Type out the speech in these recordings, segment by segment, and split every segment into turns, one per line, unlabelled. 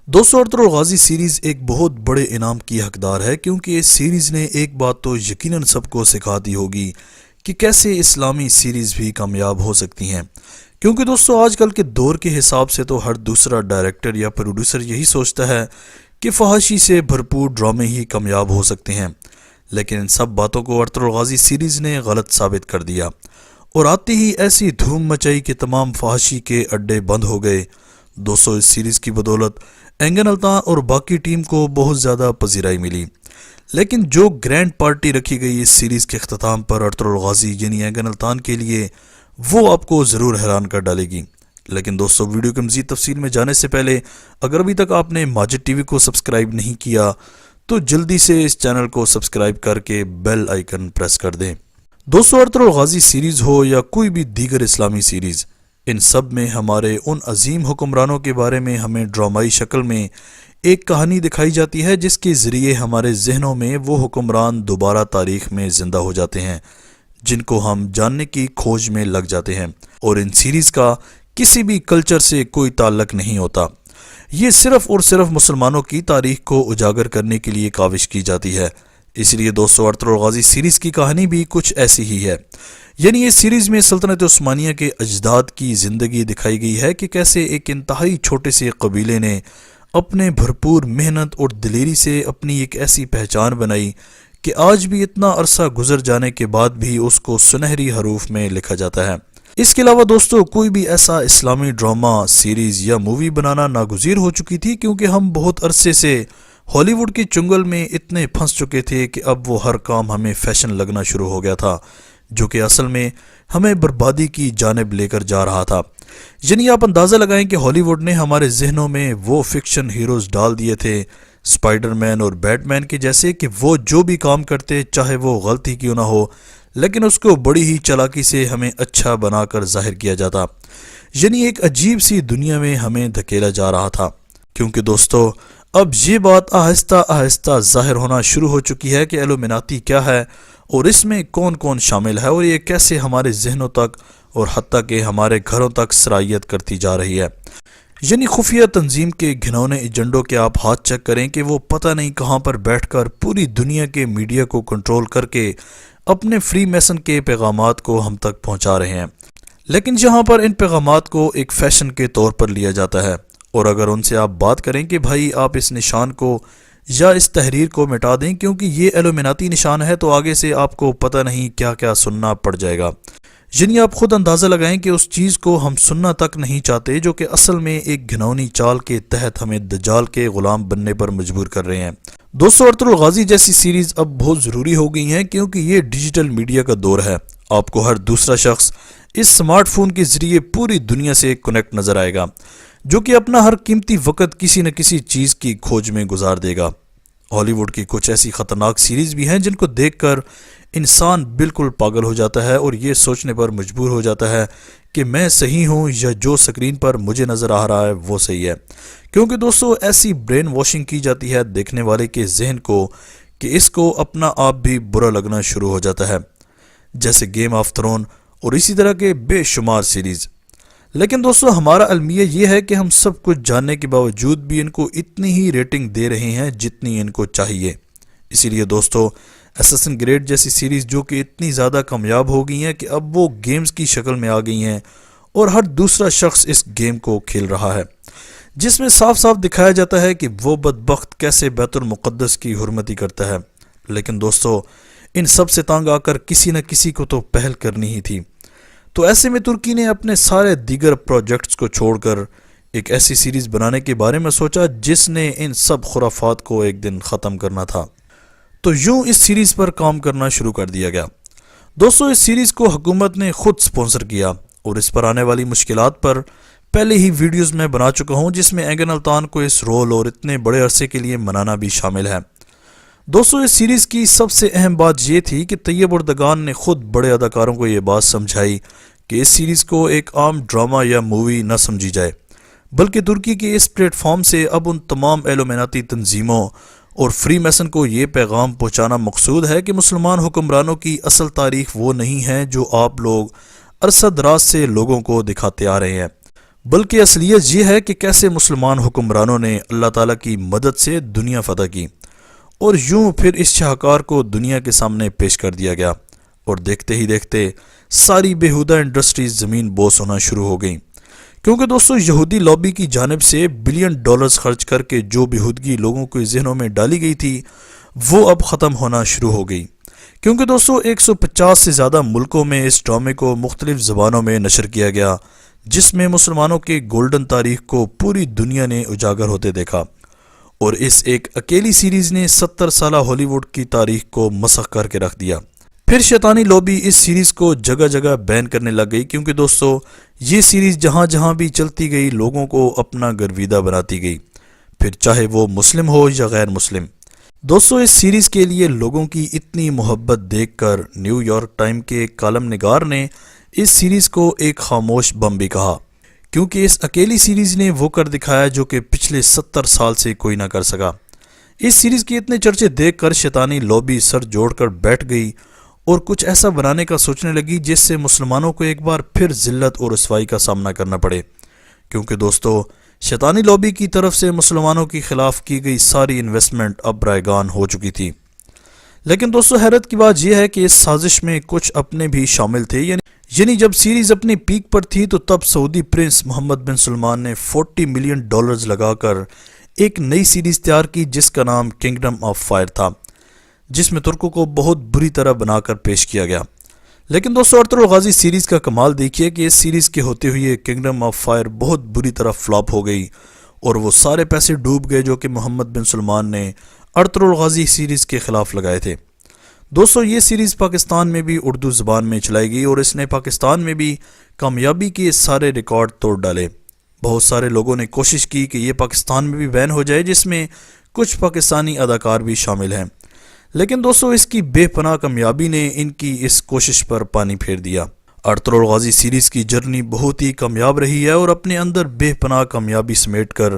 دوستو Ertugrul الغازی series ایک بہت بڑے انعام کی حقدار ہے کیونکہ اس سیریز نے ایک بات تو یقیناً سب کو سکھا دی ہوگی کہ کیسے اسلامی سیریز بھی کامیاب ہو سکتی ہیں۔ کیونکہ دوستو آج کل کے دور کے حساب سے تو ہر دوسرا ڈائریکٹر یا پروڈیوسر یہی سوچتا ہے کہ فحاشی سے بھرپور ڈرامے ہی کامیاب ہو سکتے ہیں، لیکن ان سب باتوں کو ارطغرل الغازی سیریز نے غلط ثابت کر دیا اور آتے ہی ایسی دھوم مچائی کہ تمام فحاشی کے اڈے بند ہو گئے۔ دوستو اس سیریز کی بدولت اینگن التان اور باقی ٹیم کو بہت زیادہ پذیرائی ملی، لیکن جو گرینڈ پارٹی رکھی گئی اس سیریز کے اختتام پر ارطغرل الغازی یعنی اینگن التان کے لیے، وہ آپ کو ضرور حیران کر ڈالے گی۔ لیکن دوستو ویڈیو کی مزید تفصیل میں جانے سے پہلے اگر ابھی تک آپ نے ماجد ٹی وی کو سبسکرائب نہیں کیا تو جلدی سے اس چینل کو سبسکرائب کر کے بیل آئیکن پریس کر دیں۔ دوستو ارطغرل الغازی سیریز ہو یا کوئی بھی دیگر اسلامی سیریز، ان سب میں ہمارے ان عظیم حکمرانوں کے بارے میں ہمیں ڈرامائی شکل میں ایک کہانی دکھائی جاتی ہے جس کے ذریعے ہمارے ذہنوں میں وہ حکمران دوبارہ تاریخ میں زندہ ہو جاتے ہیں جن کو ہم جاننے کی کھوج میں لگ جاتے ہیں، اور ان سیریز کا کسی بھی کلچر سے کوئی تعلق نہیں ہوتا۔ یہ صرف اور صرف مسلمانوں کی تاریخ کو اجاگر کرنے کے لیے کاوش کی جاتی ہے۔ اس لیے دوستو ارطغرل الغازی سیریز کی کہانی بھی کچھ ایسی ہی ہے، یعنی اس سیریز میں سلطنت عثمانیہ کے اجداد کی زندگی دکھائی گئی ہے کہ کیسے ایک انتہائی چھوٹے سے قبیلے نے اپنے بھرپور محنت اور دلیری سے اپنی ایک ایسی پہچان بنائی کہ آج بھی اتنا عرصہ گزر جانے کے بعد بھی اس کو سنہری حروف میں لکھا جاتا ہے۔ اس کے علاوہ دوستو کوئی بھی ایسا اسلامی ڈرامہ، سیریز یا مووی بنانا ناگزیر ہو چکی تھی کیونکہ ہم بہت عرصے سے ہالی ووڈ کے چنگل میں اتنے پھنس چکے تھے کہ اب وہ ہر کام ہمیں فیشن لگنا شروع ہو گیا تھا، جو کہ اصل میں ہمیں بربادی کی جانب لے کر جا رہا تھا۔ یعنی آپ اندازہ لگائیں کہ ہالی ووڈ نے ہمارے ذہنوں میں وہ فکشن ہیروز ڈال دیے تھے، سپائڈر مین اور بیٹ مین کے جیسے، کہ وہ جو بھی کام کرتے چاہے وہ غلطی کیوں نہ ہو لیکن اس کو بڑی ہی چالاکی سے ہمیں اچھا بنا کر ظاہر کیا جاتا۔ یعنی ایک عجیب سی دنیا میں ہمیں دھکیلا جا رہا تھا، کیونکہ دوستو اب یہ بات آہستہ آہستہ ظاہر ہونا شروع ہو چکی ہے کہ ایلومیناتی کیا ہے اور اس میں کون کون شامل ہے اور یہ کیسے ہمارے ذہنوں تک اور حتیٰ کہ ہمارے گھروں تک سرایت کرتی جا رہی ہے۔ یعنی خفیہ تنظیم کے گھنونے ایجنڈوں کے آپ ہاتھ چیک کریں کہ وہ پتہ نہیں کہاں پر بیٹھ کر پوری دنیا کے میڈیا کو کنٹرول کر کے اپنے فری میسن کے پیغامات کو ہم تک پہنچا رہے ہیں، لیکن جہاں پر ان پیغامات کو ایک فیشن کے طور پر لیا جاتا ہے، اور اگر ان سے آپ بات کریں کہ بھائی آپ اس نشان کو یا اس تحریر کو مٹا دیں کیونکہ یہ ایلومیناتی نشان ہے، تو آگے سے آپ کو پتہ نہیں کیا کیا سننا پڑ جائے گا۔ یعنی آپ خود اندازہ لگائیں کہ اس چیز کو ہم سننا تک نہیں چاہتے جو کہ اصل میں ایک گھنونی چال کے تحت ہمیں دجال کے غلام بننے پر مجبور کر رہے ہیں۔ دوستو ارطغرل الغازی جیسی سیریز اب بہت ضروری ہو گئی ہیں کیونکہ یہ ڈیجیٹل میڈیا کا دور ہے۔ آپ کو ہر دوسرا شخص اس سمارٹ فون کے ذریعے پوری دنیا سے کنیکٹ نظر آئے گا، جو کہ اپنا ہر قیمتی وقت کسی نہ کسی چیز کی کھوج میں گزار دے گا۔ ہالی ووڈ کی کچھ ایسی خطرناک سیریز بھی ہیں جن کو دیکھ کر انسان بالکل پاگل ہو جاتا ہے اور یہ سوچنے پر مجبور ہو جاتا ہے کہ میں صحیح ہوں یا جو سکرین پر مجھے نظر آ رہا ہے وہ صحیح ہے، کیونکہ دوستو ایسی برین واشنگ کی جاتی ہے دیکھنے والے کے ذہن کو کہ اس کو اپنا آپ بھی برا لگنا شروع ہو جاتا ہے، جیسے گیم آف تھرون اور اسی طرح کے بے شمار سیریز۔ لیکن دوستو ہمارا المیہ یہ ہے کہ ہم سب کچھ جاننے کے باوجود بھی ان کو اتنی ہی ریٹنگ دے رہے ہیں جتنی ان کو چاہیے۔ اسی لیے دوستو اساسن کریڈ جیسی سیریز جو کہ اتنی زیادہ کامیاب ہو گئی ہیں کہ اب وہ گیمز کی شکل میں آ گئی ہیں اور ہر دوسرا شخص اس گیم کو کھیل رہا ہے، جس میں صاف صاف دکھایا جاتا ہے کہ وہ بدبخت کیسے بیت المقدس کی حرمتی کرتا ہے۔ لیکن دوستو ان سب سے تانگ آ کر کسی نہ کسی کو تو پہل کرنی ہی تھی، تو ایسے میں ترکی نے اپنے سارے دیگر پروجیکٹس کو چھوڑ کر ایک ایسی سیریز بنانے کے بارے میں سوچا جس نے ان سب خرافات کو ایک دن ختم کرنا تھا۔ تو یوں اس سیریز پر کام کرنا شروع کر دیا گیا۔ دوستو اس سیریز کو حکومت نے خود سپانسر کیا اور اس پر آنے والی مشکلات پر پہلے ہی ویڈیوز میں بنا چکا ہوں، جس میں اینگن التان کو اس رول اور اتنے بڑے عرصے کے لیے منانا بھی شامل ہے۔ دوستو اس سیریز کی سب سے اہم بات یہ تھی کہ طیب اردگان نے خود بڑے اداکاروں کو یہ بات سمجھائی کہ اس سیریز کو ایک عام ڈرامہ یا مووی نہ سمجھی جائے، بلکہ ترکی کے اس پلیٹ فارم سے اب ان تمام ایلومیناتی تنظیموں اور فری میسن کو یہ پیغام پہنچانا مقصود ہے کہ مسلمان حکمرانوں کی اصل تاریخ وہ نہیں ہے جو آپ لوگ عرصہ دراز سے لوگوں کو دکھاتے آ رہے ہیں، بلکہ اصلیت یہ ہے کہ کیسے مسلمان حکمرانوں نے اللہ تعالیٰ کی مدد سے دنیا فتح کی، اور یوں پھر اس شاہکار کو دنیا کے سامنے پیش کر دیا گیا، اور دیکھتے ہی دیکھتے ساری بیہودہ انڈسٹریز زمین بوس ہونا شروع ہو گئیں، کیونکہ دوستو یہودی لابی کی جانب سے بلین ڈالرز خرچ کر کے جو بیہودگی لوگوں کے ذہنوں میں ڈالی گئی تھی وہ اب ختم ہونا شروع ہو گئی، کیونکہ دوستو 150 سے زیادہ ملکوں میں اس ڈرامے کو مختلف زبانوں میں نشر کیا گیا، جس میں مسلمانوں کے گولڈن تاریخ کو پوری دنیا نے اجاگر ہوتے دیکھا، اور اس ایک اکیلی سیریز نے 70 سالہ ہالی ووڈ کی تاریخ کو مسخ کر کے رکھ دیا۔ پھر شیطانی لابی اس سیریز کو جگہ جگہ بین کرنے لگ گئی، کیونکہ دوستو یہ سیریز جہاں جہاں بھی چلتی گئی لوگوں کو اپنا گرویدہ بناتی گئی، پھر چاہے وہ مسلم ہو یا غیر مسلم۔ دوستو اس سیریز کے لیے لوگوں کی اتنی محبت دیکھ کر نیو یارک ٹائم کے کالم نگار نے اس سیریز کو ایک خاموش بم بھی کہا، کیونکہ اس اکیلی سیریز نے وہ کر دکھایا جو کہ پچھلے 70 سال سے کوئی نہ کر سکا۔ اس سیریز کے اتنے چرچے دیکھ کر شیطانی لابی سر جوڑ کر بیٹھ گئی اور کچھ ایسا بنانے کا سوچنے لگی جس سے مسلمانوں کو ایک بار پھر ذلت اور رسوائی کا سامنا کرنا پڑے، کیونکہ دوستو شیطانی لابی کی طرف سے مسلمانوں کے خلاف کی گئی ساری انویسٹمنٹ اب رائگان ہو چکی تھی۔ لیکن دوستو حیرت کی بات یہ ہے کہ اس سازش میں کچھ اپنے بھی شامل تھے، یعنی جب سیریز اپنی پیک پر تھی تو تب سعودی پرنس محمد بن سلمان نے 40 ملین ڈالرز لگا کر ایک نئی سیریز تیار کی جس کا نام کنگڈم آف فائر تھا، جس میں ترکوں کو بہت بری طرح بنا کر پیش کیا گیا۔ لیکن دوستو ارطغرل غازی سیریز کا کمال دیکھیے کہ اس سیریز کے ہوتے ہوئے کنگڈم آف فائر بہت بری طرح فلاپ ہو گئی، اور وہ سارے پیسے ڈوب گئے جو کہ محمد بن سلمان نے ارطغرل غازی سیریز کے خلاف لگائے تھے۔ دوستو یہ سیریز پاکستان میں بھی اردو زبان میں چلائی گئی، اور اس نے پاکستان میں بھی کامیابی کے سارے ریکارڈ توڑ ڈالے۔ بہت سارے لوگوں نے کوشش کی کہ یہ پاکستان میں بھی بین ہو جائے، جس میں کچھ پاکستانی اداکار بھی شامل ہیں، لیکن دوستو اس کی بے پناہ کامیابی نے ان کی اس کوشش پر پانی پھیر دیا۔ ارطغرل غازی سیریز کی جرنی بہت ہی کامیاب رہی ہے، اور اپنے اندر بے پناہ کامیابی سمیٹ کر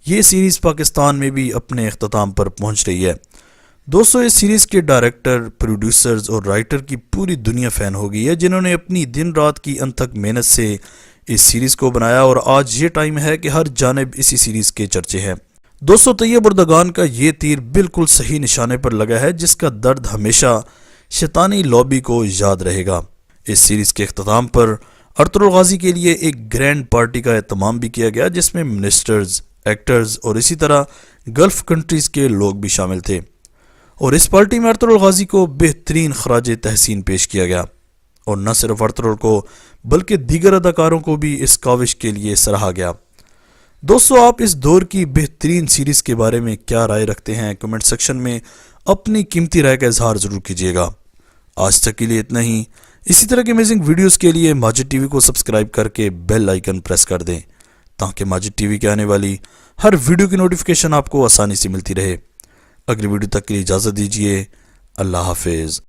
یہ سیریز پاکستان میں بھی اپنے اختتام پر پہنچ رہی ہے۔ دوستو اس سیریز کے ڈائریکٹر، پروڈیوسرز اور رائٹر کی پوری دنیا فین ہو گئی ہے، جنہوں نے اپنی دن رات کی انتھک محنت سے اس سیریز کو بنایا، اور آج یہ ٹائم ہے کہ ہر جانب اسی سیریز کے چرچے ہیں۔ دوستو طیب اردگان کا یہ تیر بالکل صحیح نشانے پر لگا ہے، جس کا درد ہمیشہ شیطانی لابی کو یاد رہے گا۔ اس سیریز کے اختتام پر ارطغرل غازی کے لیے ایک گرینڈ پارٹی کا اہتمام بھی کیا گیا، جس میں منسٹرز، ایکٹرز اور اسی طرح گلف کنٹریز کے لوگ بھی شامل تھے، اور اس پارٹی میں ارطغرل غازی کو بہترین خراج تحسین پیش کیا گیا، اور نہ صرف ارطغرل کو بلکہ دیگر اداکاروں کو بھی اس کاوش کے لیے سراہا گیا۔ دوستو آپ اس دور کی بہترین سیریز کے بارے میں کیا رائے رکھتے ہیں؟ کمنٹ سیکشن میں اپنی قیمتی رائے کا اظہار ضرور کیجیے گا۔ آج تک کے لیے اتنا ہی۔ اسی طرح کے امیزنگ ویڈیوز کے لیے ماجد ٹی وی کو سبسکرائب کر کے بیل آئیکن پریس کر دیں، تاکہ ماجد ٹی وی کے آنے والی ہر ویڈیو کی نوٹیفیکیشن آپ کو آسانی سے ملتی رہے۔ اگلی ویڈیو تک کے لیے اجازت دیجیے۔ اللہ حافظ۔